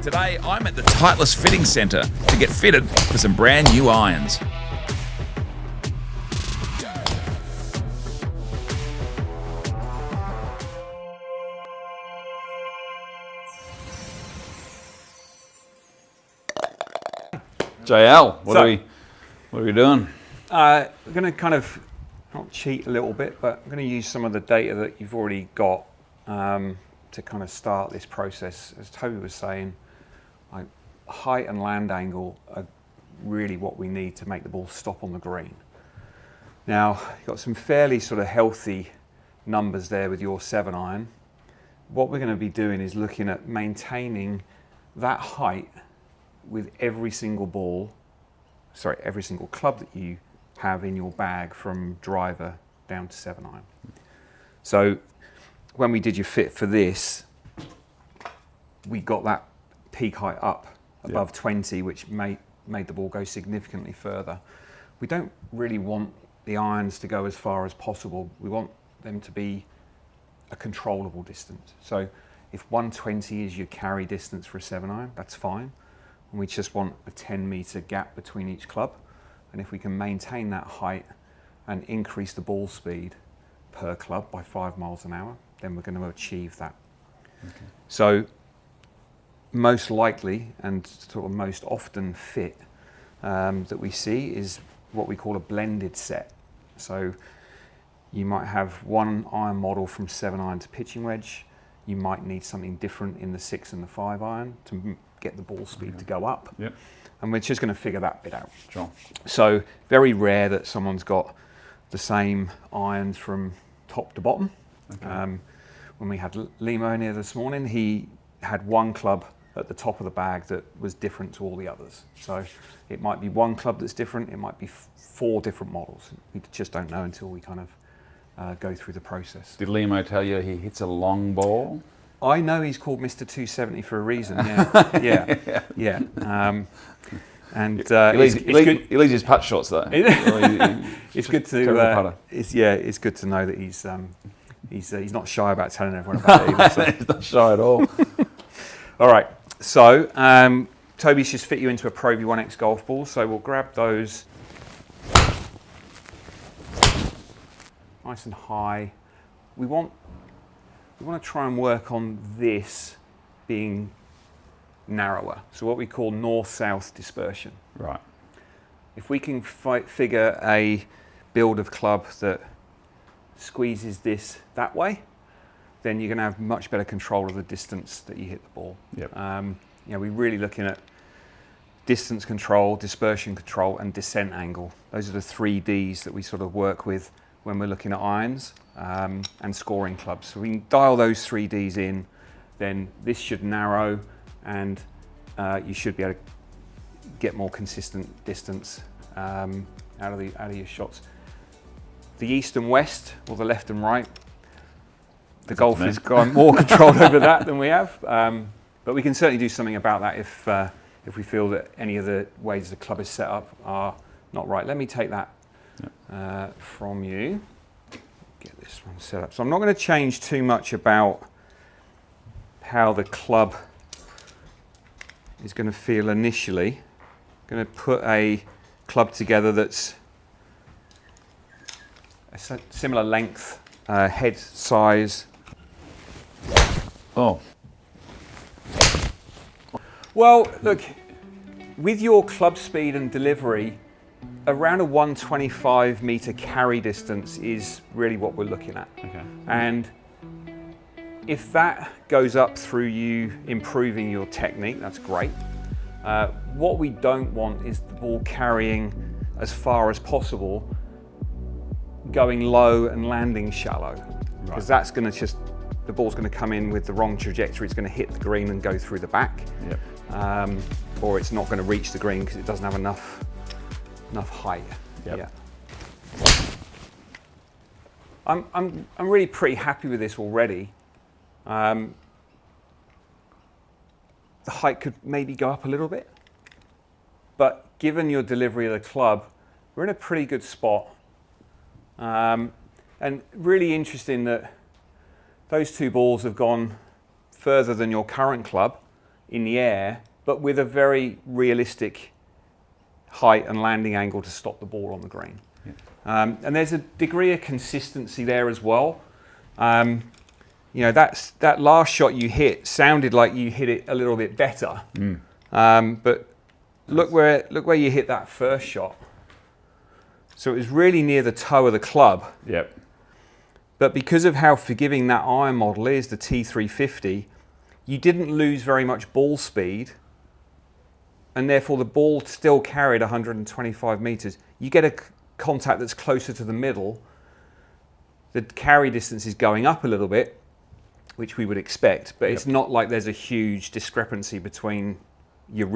Today, I'm at the Titleist Fitting Centre to get fitted for some brand new irons. JL, what are we doing? We're going to kind of not cheat a little bit, but I'm going to use some of the data that you've already got to kind of start this process. As Toby was saying, like, height and land angle are really what we need to make the ball stop on the green. Now, you've got some fairly sort of healthy numbers there with your 7-iron. What we're going to be doing is looking at maintaining that height with every single club that you have in your bag from driver down to 7-iron. So when we did your fit for this, we got that peak height up above 20, which made the ball go significantly further. We don't really want the irons to go as far as possible. We want them to be a controllable distance. So if 120 is your carry distance for a 7-iron, that's fine. And we just want a 10-meter gap between each club. And if we can maintain that height and increase the ball speed per club by 5 miles an hour, then we're going to achieve that. Okay. So most likely and sort of most often fit that we see is what we call a blended set. So you might have one iron model from 7-iron to pitching wedge. You might need something different in the 6 and the 5-iron to get the ball speed to go up. Yep. And we're just going to figure that bit out. Sure. So very rare that someone's got the same irons from top to bottom. Okay. When we had Limo in here this morning, he had one club at the top of the bag that was different to all the others. So it might be one club that's different, it might be 4 different models. We just don't know until we kind of go through the process. Did Limo tell you he hits a long ball? I know he's called Mr. 270 for a reason. Yeah, yeah. And he leaves his putt shots though. It's good to it's good to know that he's not shy about telling everyone about it either. So. He's not shy at all. All right, so Toby's just fit you into a Pro V1X golf ball, so we'll grab those nice and high. We want to try and work on this being narrower, so what we call north-south dispersion. Right. If we can figure a build of club that squeezes this that way, then you're going to have much better control of the distance that you hit the ball. Yep. We're really looking at distance control, dispersion control, and descent angle. Those are the 3 Ds that we sort of work with when we're looking at irons and scoring clubs. So we can dial those 3 Ds in, then this should narrow, and you should be able to get more consistent distance out of your shots. The east and west, or the left and right, the golf has got more control over that than we have, but we can certainly do something about that if we feel that any of the ways the club is set up are not right. Let me take that from you. Get this one set up. So I'm not going to change too much about how the club is going to feel initially. I'm going to put a club together that's a similar length, head size. Oh. Well, look, with your club speed and delivery, around a 125 meter carry distance is really what we're looking at. Okay. And if that goes up through you improving your technique, that's great. What we don't want is the ball carrying as far as possible, going low and landing shallow, because that's going to the ball's going to come in with the wrong trajectory. It's going to hit the green and go through the back, or it's not going to reach the green because it doesn't have enough height. Yep. Yeah. I'm really pretty happy with this already. The height could maybe go up a little bit, but given your delivery of the club, we're in a pretty good spot. And really interesting that those 2 balls have gone further than your current club, in the air, but with a very realistic height and landing angle to stop the ball on the green. Yeah. And there's a degree of consistency there as well. You know, that last shot you hit sounded like you hit it a little bit better. But look where you hit that first shot. So it was really near the toe of the club. Yep. But because of how forgiving that iron model is, the T350, you didn't lose very much ball speed, and therefore the ball still carried 125 meters. You get a contact that's closer to the middle. The carry distance is going up a little bit, which we would expect, but it's not like there's a huge discrepancy between your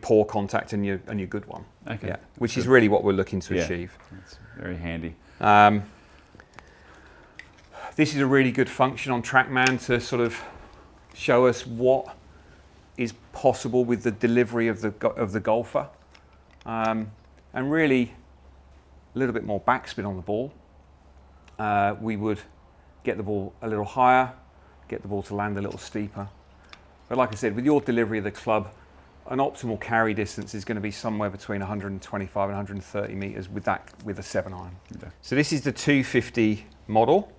poor contact and your good one. Okay. Yeah, which is really what we're looking to achieve. That's very handy. This is a really good function on TrackMan to sort of show us what is possible with the delivery of the golfer, and really a little bit more backspin on the ball. We would get the ball a little higher, get the ball to land a little steeper. But like I said, with your delivery of the club, an optimal carry distance is going to be somewhere between 125 and 130 meters with a 7-iron. Okay. So this is the 250 model,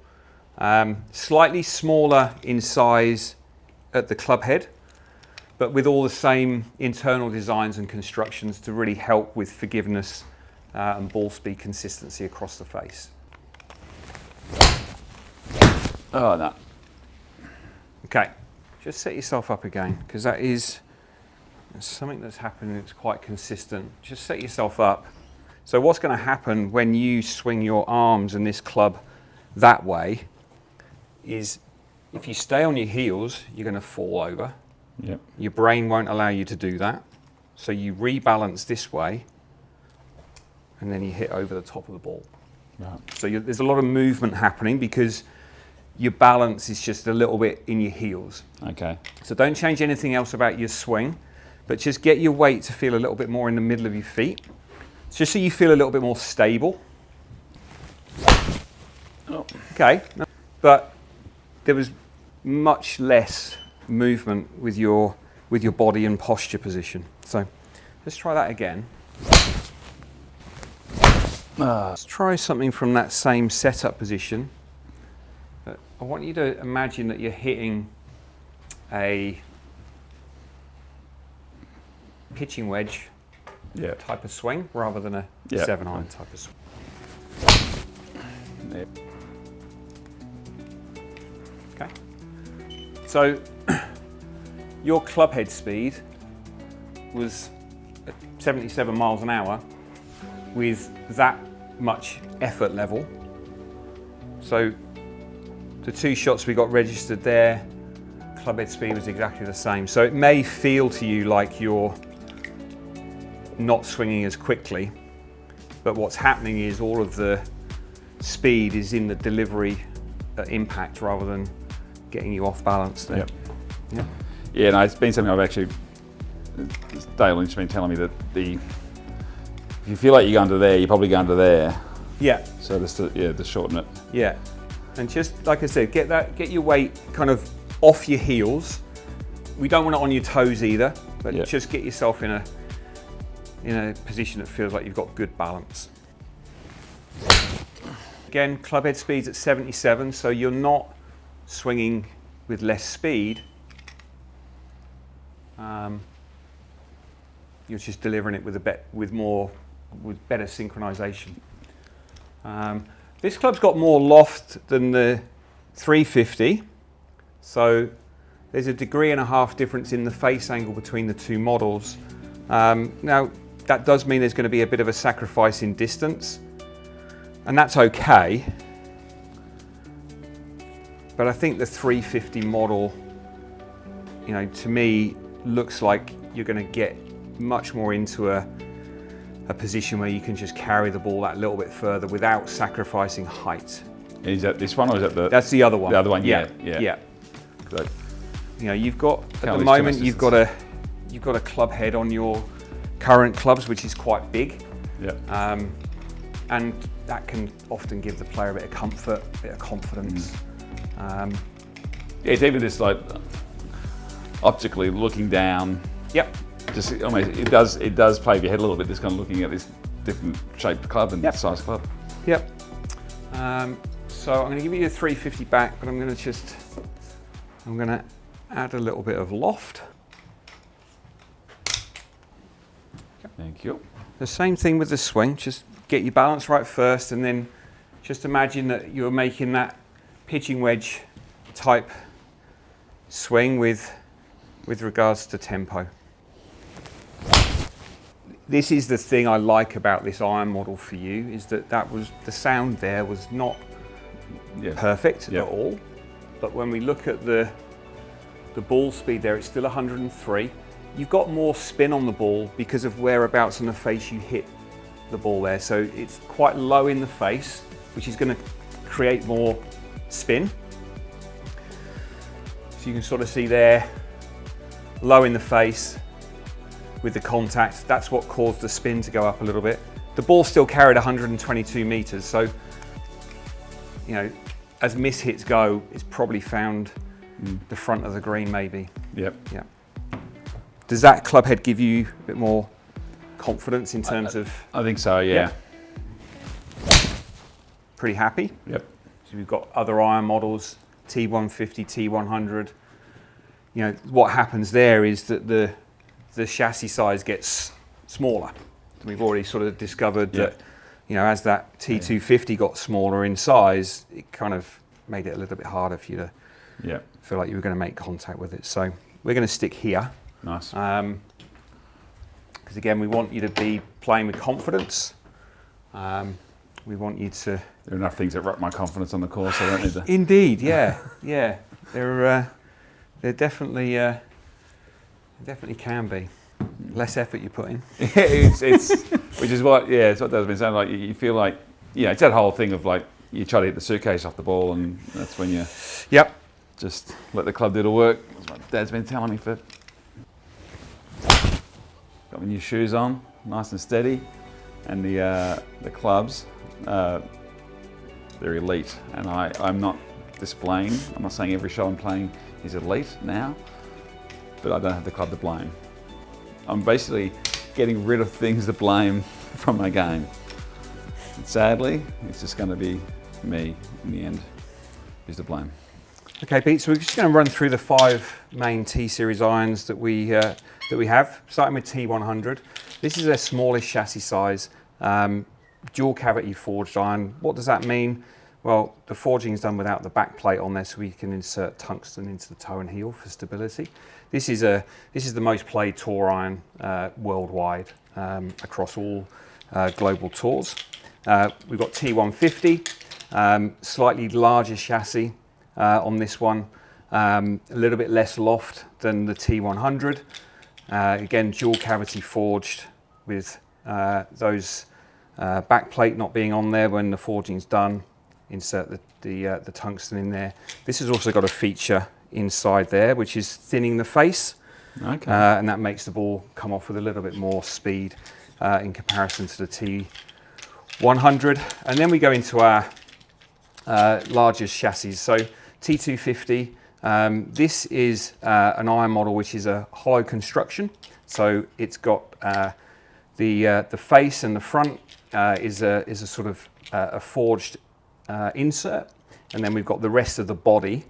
slightly smaller in size at the club head, but with all the same internal designs and constructions to really help with forgiveness and ball speed consistency across the face. Oh, no. Okay, just set yourself up again, because that is something that's happening that's quite consistent. Just set yourself up. So what's going to happen when you swing your arms and this club that way is if you stay on your heels, you're going to fall over. Yep. Your brain won't allow you to do that. So you rebalance this way, and then you hit over the top of the ball. Right. So there's a lot of movement happening because your balance is just a little bit in your heels. Okay. So don't change anything else about your swing, but just get your weight to feel a little bit more in the middle of your feet, just so you feel a little bit more stable. Oh. Okay, but there was much less movement with your body and posture position. So let's try that again. Let's try something from that same setup position. But I want you to imagine that you're hitting a pitching wedge type of swing rather than a 7-iron type of swing. Yep. Okay. So your club head speed was at 77 miles an hour with that much effort level. So the two shots we got registered there, club head speed was exactly the same. So it may feel to you like you're not swinging as quickly, but what's happening is all of the speed is in the delivery impact rather than getting you off balance there. Yep. Yeah, no, it's been something I've actually, Dale Lynch's been telling me that if you feel like you're going to there, you're probably going to there. Yeah. So just to shorten it. Yeah, and just like I said, get your weight kind of off your heels. We don't want it on your toes either, but just get yourself in a position that feels like you've got good balance. Again, club head speed's at 77, so you're not swinging with less speed. You're just delivering it with better synchronization. This club's got more loft than the 350, so there's a 1.5 degree difference in the face angle between the two models. Now, that does mean there's going to be a bit of a sacrifice in distance, and that's okay. But I think the 350 model, to me, looks like you're going to get much more into a position where you can just carry the ball that little bit further without sacrificing height. Is that this one or is that the? That's the other one. The other one, yeah. So, you've got at the moment you've got a club head on your current clubs, which is quite big. Yeah. And that can often give the player a bit of comfort, a bit of confidence. It's even this optically looking down. Yep. Just almost, it does play with your head a little bit. Just kind of looking at this different shaped club and size club. Yep. So I'm going to give you a 350 back, but I'm going to add a little bit of loft. Thank you. The same thing with the swing. Just get your balance right first, and then just imagine that you're making that pitching wedge type swing with regards to tempo. This is the thing I like about this iron model for you, is that the sound there was not perfect at all. But when we look at the ball speed there, it's still 103. You've got more spin on the ball because of whereabouts on the face you hit the ball there. So it's quite low in the face, which is going to create more spin. So you can sort of see there, low in the face with the contact. That's what caused the spin to go up a little bit. The ball still carried 122 meters. So, you know, as miss hits go, it's probably found the front of the green maybe. Yep. Yeah. Does that club head give you a bit more confidence in terms of? I think so, yeah. Pretty happy? Yep. So we've got other iron models, T150, T100. You know, what happens there is that the chassis size gets smaller. We've already sort of discovered that, you know, as that T250 got smaller in size, it kind of made it a little bit harder for you to feel like you were going to make contact with it. So we're going to stick here. Nice. Because again, we want you to be playing with confidence. We want you to. There are enough things that wreck my confidence on the course. I don't need to. Indeed, yeah. They're definitely can be. Less effort you put in. it's which is what it's what that's been saying. Like you feel like it's that whole thing of like you try to hit the suitcase off the ball, and that's when you just let the club do the work. That's what Dad's been telling me for. Got my new shoes on, nice and steady, and the clubs, they're elite. And I'm not displaying. I'm not saying every shot I'm playing is elite now, but I don't have the club to blame. I'm basically getting rid of things to blame from my game. And sadly, it's just going to be me in the end who's to blame. Okay, Pete. So we're just going to run through the 5 main T-series irons that we have, starting with T100. This is a smallish chassis size, dual cavity forged iron. What does that mean? Well, the forging is done without the back plate on there, so we can insert tungsten into the toe and heel for stability. This is the most played tour iron worldwide across all global tours. We've got T150, slightly larger chassis on this one, a little bit less loft than the T100. Again, dual cavity forged with those back plate not being on there when the forging's done. Insert the tungsten in there. This has also got a feature inside there, which is thinning the face. Okay. And that makes the ball come off with a little bit more speed in comparison to the T100. And then we go into our largest chassis. So T250, this is an iron model which is a hollow construction. So it's got the face and the front is a sort of a forged insert, and then we've got the rest of the body,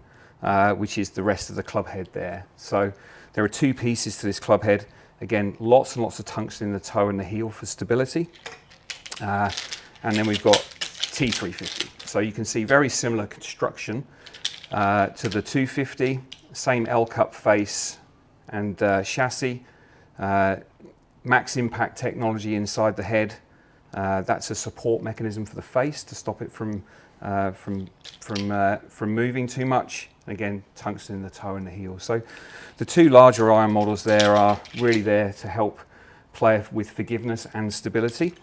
which is the rest of the club head there. So there are 2 pieces to this club head. Again, lots and lots of tungsten in the toe and the heel for stability. And then we've got T350. So you can see very similar construction to the 250, same L-cup face and chassis, max impact technology inside the head. That's a support mechanism for the face to stop it from moving too much. Again, tungsten in the toe and the heel. So the 2 larger iron models there are really there to help play with forgiveness and stability.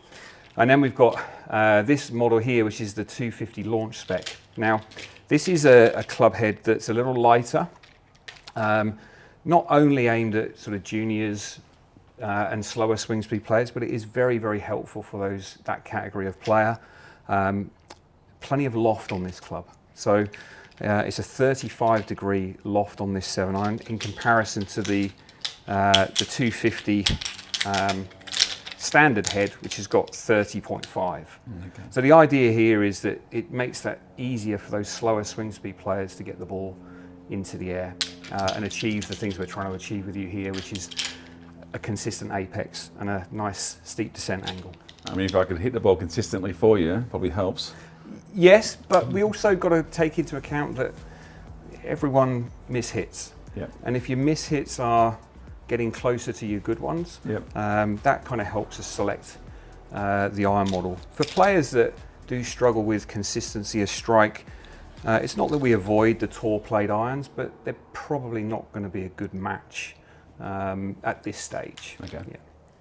And then we've got this model here, which is the 250 launch spec. Now, this is a club head that's a little lighter, not only aimed at sort of juniors and slower swing speed players, but it is very, very helpful for that category of player. Plenty of loft on this club. So It's a 35-degree loft on this 7-iron in comparison to the 250 standard head, which has got 30.5. Okay. So the idea here is that it makes that easier for those slower swing speed players to get the ball into the air and achieve the things we're trying to achieve with you here, which is a consistent apex and a nice steep descent angle. I mean, if I could hit the ball consistently for you, probably helps. Yes, but we also got to take into account that everyone mishits. Yep. And if your mishits are getting closer to your good ones, Yep. that kind of helps us select the iron model. For players that do struggle with consistency of strike, it's not that we avoid the tour played irons, but they're probably not going to be a good match at this stage. Okay. Yeah.